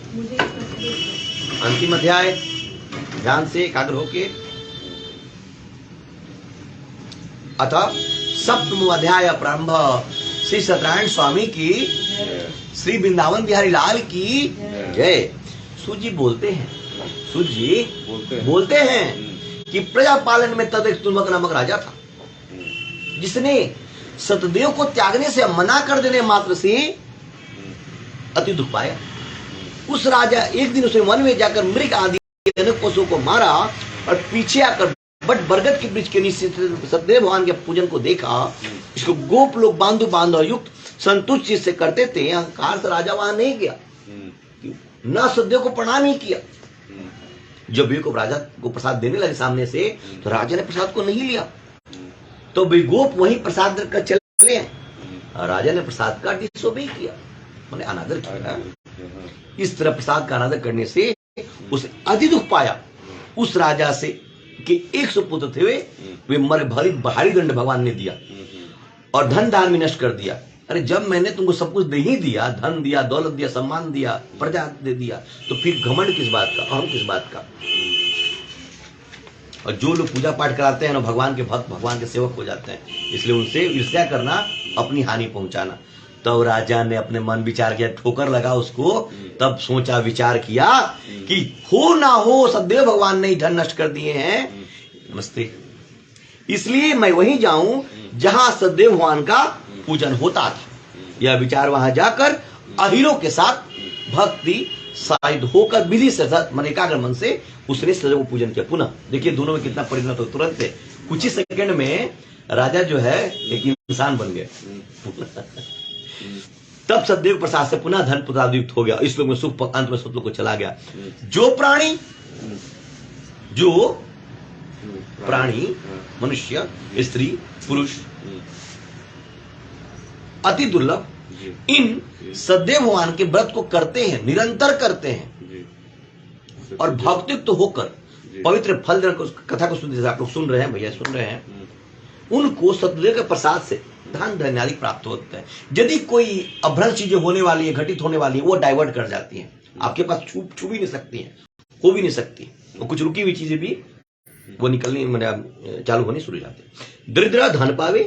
अंतिम अध्याय ध्यान से एकाग्र होके। अतः सप्तम अध्याय प्रारंभ। श्री सत्यनारायण स्वामी की, श्री वृंदावन बिहारी लाल की जय। सूजी बोलते हैं, सूजी बोलते हैं कि प्रजा पालन में तद एक तुलमक नामक राजा था, जिसने सतदेव को त्यागने से मना कर देने मात्र से अति दुख पाया। उस राजा एक दिन उसने वन में जाकर मृग आदि अनेक पशुओं को मारा और पीछे आकर बट बरगद के वृक्ष के नीचे सतदेव भगवान के पूजन को देखा। इसको गोप लोग बांधु बांधव युक्त संतुष्ट चीज से करते थे। अहंकार से राजा वहां नहीं गया, न सतदेव को प्रणाम ही किया। जब वे को राजा को प्रसाद देने लगे सामने से, तो राजा ने प्रसाद को नहीं लिया, तो वे गोप वहीं प्रसाद कर चले आए। राजा ने प्रसाद का डिसोबे किया, मैंने अनादर किया। इस तरह प्रसाद का अनादर करने से उसे अति दुख पाया। उस राजा से कि 100 पुत्र थे वे मरे, भारी दंड भगवान ने दिया और धन दान में नष्ट कर दिया। अरे जब मैंने तुमको सब कुछ नहीं दिया, धन दिया, दौलत दिया, सम्मान दिया, प्रजा दे दिया, तो फिर घमंड किस बात का, अहम किस बात का। और जो लोग पूजा पाठ कराते हैं ना, भगवान के भक्त, भगवान के सेवक हो जाते हैं। इसलिए उनसे ईर्ष्या करना, अपनी हानि पहुंचाना। तब राजा ने अपने मन विचार किया, ठोकर लगा उसको। तब सोचा विचार किया कि हो ना हो सतदेव भगवान ने धन नष्ट कर दिए हैं, नमस्ते, इसलिए मैं वहीं जाऊं जहां सतदेव भगवान का पूजन होता था। यह विचार वहां जाकर अहिरों के साथ भक्ति शायद होकर विधि से मन एकाग्र मन से उसने सतदेव पूजन किया। पुनः देखिए दोनों में कितना परिणत हो, तुरंत से कुछ ही सेकंड में राजा जो है एक इंसान बन गए। तब सतदेव प्रसाद से पुनः धन प्रसादयुक्त हो गया। इस लोग में सुख अंत में सब लोग को चला गया। जो प्राणी मनुष्य, स्त्री, पुरुष अति दुर्लभ इन सतदेव भगवान के व्रत को करते हैं, निरंतर करते हैं और भक्तियुक्त होकर पवित्र फल कथा को सुनते, आप लोग सुन रहे हैं, भैया सुन रहे हैं, उनको सतदेव के प्रसाद से धन धन्य आदि प्राप्त होता है। यदि कोई अभ्रंश चीजें होने वाली है, घटित होने वाली है, वो डाइवर्ट कर जाती हैं, आपके पास छू भी नहीं सकती हैं, हो भी नहीं सकती। और कुछ रुकी हुई चीजें भी वो निकलनी चालू होनी शुरू हो जाती है। दरिद्र धन पावे,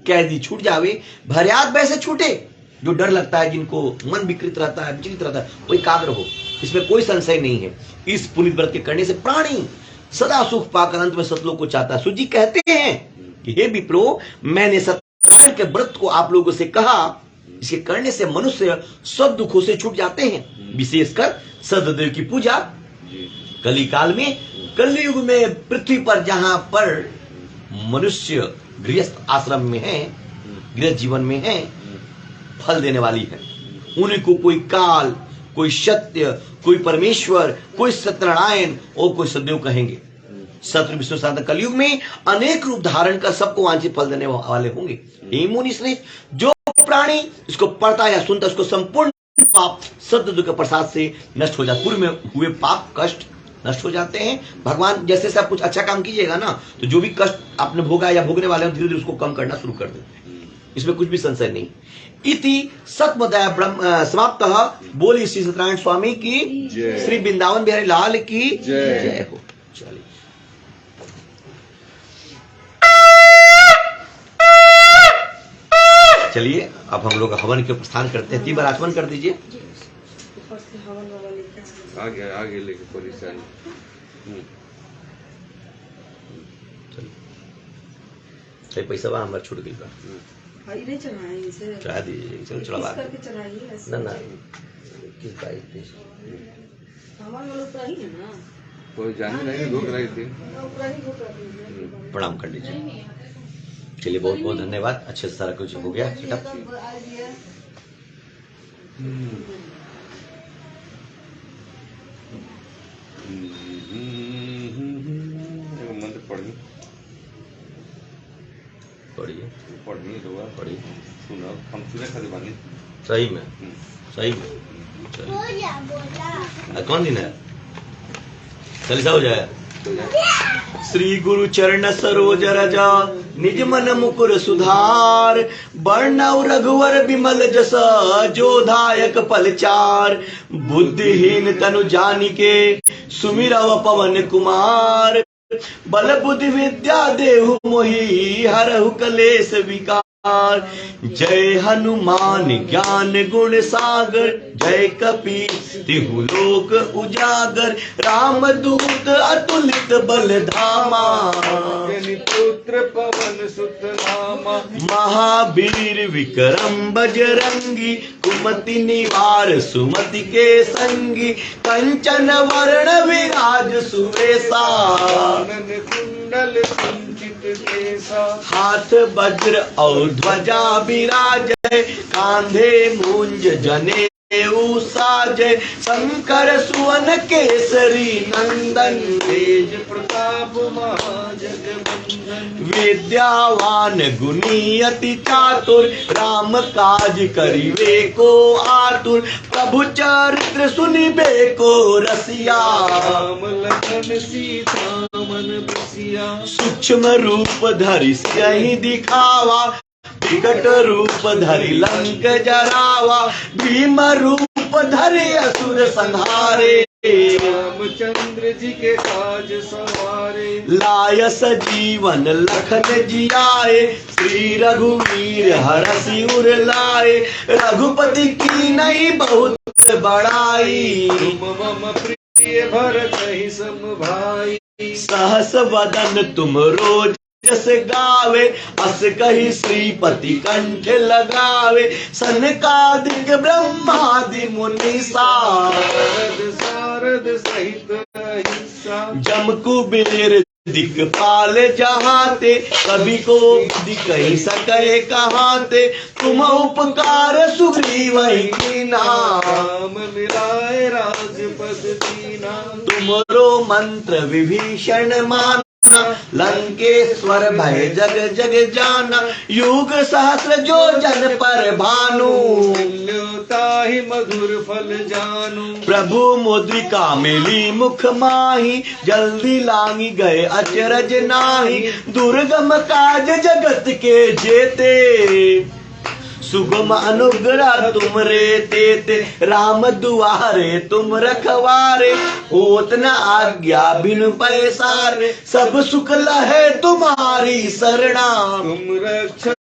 कैदी छूट जावे, भर्यात वैसे छूटे। जो डर लगता है, जिनको मन विकृत रहता है, विचलित रहता है, वो एकाग्र हो, इसमें कोई संशय नहीं है। इस पुनीत व्रत के करने से प्राणी सदा सुख पाकर अंत में सतलोक को चाहता है। सूजी कहते हैं कि हे विप्रो, मैंने सत्यनारायण के व्रत को आप लोगों से कहा, इसके करने से मनुष्य सब दुखों से छूट जाते हैं, विशेषकर सतदेव की पूजा। कली काल में, कलयुग में पृथ्वी पर जहां पर मनुष्य गृहस्थ आश्रम में है, गृहस्थ जीवन में है, फल देने वाली है। उनको कोई काल, कोई सत्य, कोई परमेश्वर, कोई सत्यनारायण और कोई सतदेव कहेंगे। सत्य विष्णु साधन कलयुग में अनेक रूप धारण कर सबको वांछित फल देने वाले होंगे। हे मुनि श्रेष्ठ, जो प्राणी इसको पढ़ता या सुनता, उसको संपूर्ण पाप सतदेव के प्रसाद से नष्ट हो जाते, पूर्व में हुए पाप कष्ट नष्ट हो जाते हैं। भगवान जैसे से आप कुछ अच्छा काम कीजिएगा ना, तो जो भी कष्ट आपने भोगा या भोगने वाले हैं, धीरे धीरे उसको कम करना शुरू कर देते हैं। इसमें कुछ भी संशय नहीं। इति सत्मदय ब्रह्म समाप्त। बोली श्री सत्यनारायण स्वामी की, श्री वृंदावन बिहारी लाल की जय हो। चलिए चलिए अब हम लोग हवन के प्रस्थान करते हैं। 3 बार आचमन कर दीजिए। आगे लेके पुलिस आई। चलिए पैसा वहाँ हमारा छूट गई। चढ़ा दीजिए, चलो चढ़ा ना ना किस बाइक कोई जाने नहीं, भूख रही थी। प्रणाम कर लीजिए। चलिए बहुत बहुत धन्यवाद, अच्छे से सारा कुछ हो गया सेटअप। मंत्र पढ़िए पढ़िए सुनो, हम सुने खाली बानी। सही में कौन दिन है? चालीसा हो जाए। हो जाए। श्री गुरु चरण सरोज रजा निज मन मुकुर सुधार, वर्णव रघुवर विमल जस जोधायक पलचार, बुद्धिहीन तनु जानिके सुमिरव पवन कुमार, बल बुद्धि विद्या देहु मोहि हरहु कलेश विकार। जय हनुमान ज्ञान गुण सागर, जय कपीस तिहु लोक उजागर, राम दूत अतुलित बल धामा, पुत्र पवन सुत नामा, महावीर विक्रम बजरंगी, कुमति निवार सुमति के संगी, कंचन वर्ण विराज सुवेशा, कुंडल कुंचित केसा, हाथ वज्र और ध्वजा विराजय, कांधे मूंज जनेऊ साजय, शंकर सुवन केसरी नंदन, तेज प्रताप महाजगवंदन, विद्यावान गुणी अति चातुर, राम काज करिवे को आतुर, प्रभु चरित्र सुनिबे को रसिया, राम लखन सीता मन बसिया, सूक्ष्म रूप धरि सियहि दिखावा, विकट रूप धरि लंक जरावा, भीम रूप धरि असुर संहारे, रामचंद्र जी के काज सवारे, लाय सजीवन लखन जियाए, श्री रघुवीर हरषि उर लाए, रघुपति की नहीं बहुत बड़ाई, तुम मम प्रिय भरत ही सम भाई, सहस वदन तुम रोज जस गावे, अस कही श्रीपति कंठ लगावे, सनकादिक ब्रह्मादि मुनीसा, सारद सहित अहिंसा, जम कुबेर दिक्पाल जहाते, कभी को दिकहि सके कहाते, तुम उपकार सुग्रीवहि कीन्हा, राम मिलाए राजपद दीना, तुमरो मंत्र विभीषण माना, लंकेश्वर भय जग जग जाना, युग सहस्र जो जन पर भानु, ताहि मधुर फल जानू, प्रभु मुद्रिका मिली मुख माही, जल्दी लांगी गए अचरज नाही, दुर्गम काज जगत के जेते, सुगम अनुग्रह तुम रे तेते, राम दुआरे तुम रखवारे, होत न आज्ञा बिनु पैसारे, सब सुख लहे तुम्हारी शरणा, तुम रक्षक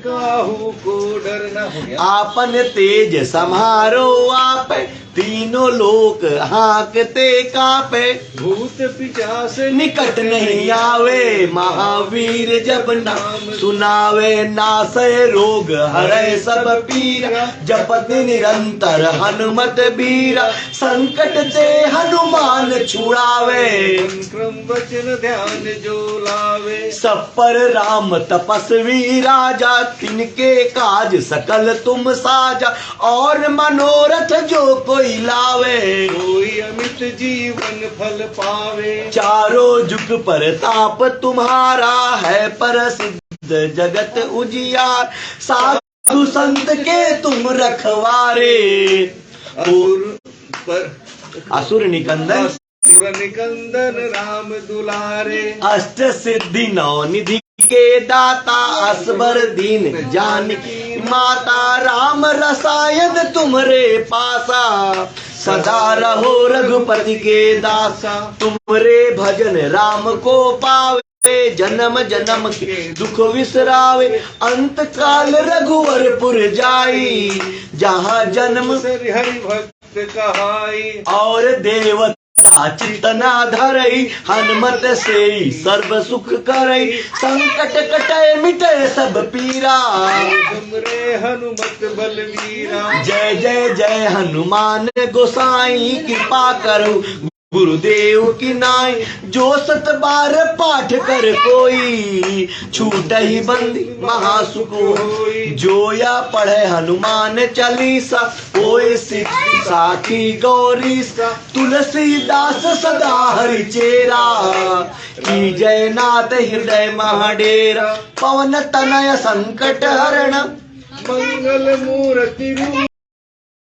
काहू को डरना। हो गया। आपन तेज समारो आप, तीनों लोक हाँकते कापे, भूत पिशाच निकट नहीं आवे, महावीर जब नाम सुनावे, नासै रोग हरै सब पीरा, जपत निरंतर हनुमत बीरा, संकट ते हनुमान छुड़ावे, क्रम वचन ध्यान जो लावे, सब पर राम तपस्वी राजा, तिनके काज सकल तुम साजा, और मनोरथ जो कोई लावे, कोई अमित जीवन फल पावे, चारों जुग पर ताप तुम्हारा है, प्रसिद्ध जगत उजियार, साधु संत के तुम रखवारे, असुर निकंदन निकंदन राम दुलारे, अष्ट सिद्धि नौ निधि के दाता, असबर दीन जानकी माता, राम रसायन तुमरे पासा, सदा रहो रघुपति के दासा, तुमरे भजन राम को पावे, जन्म जन्म के दुख विसरावे, अंत काल रघुवरपुर जाई, जहाँ जन्म हरि भक्त कहाई, और देवता चितना धरई, हनुमत से सर्व सुख करई, संकट कटे मिटे सब पीरा, हमरे हनुमत बलवीरा, जय जय जय हनुमान गोसाई, कृपा करो गुरुदेव की नाई, जो सत बार पाठ कर कोई, छूट ही बंदी महासुख होई, जो या पढ़े हनुमान चालीसा, कोई सिद्धि साखी गौरी सा, तुलसीदास सदा हरि चेरा, की जय नाथ हृदय महाडेरा, पवन तनय संकट हरण, मंगल मूर्ति रूप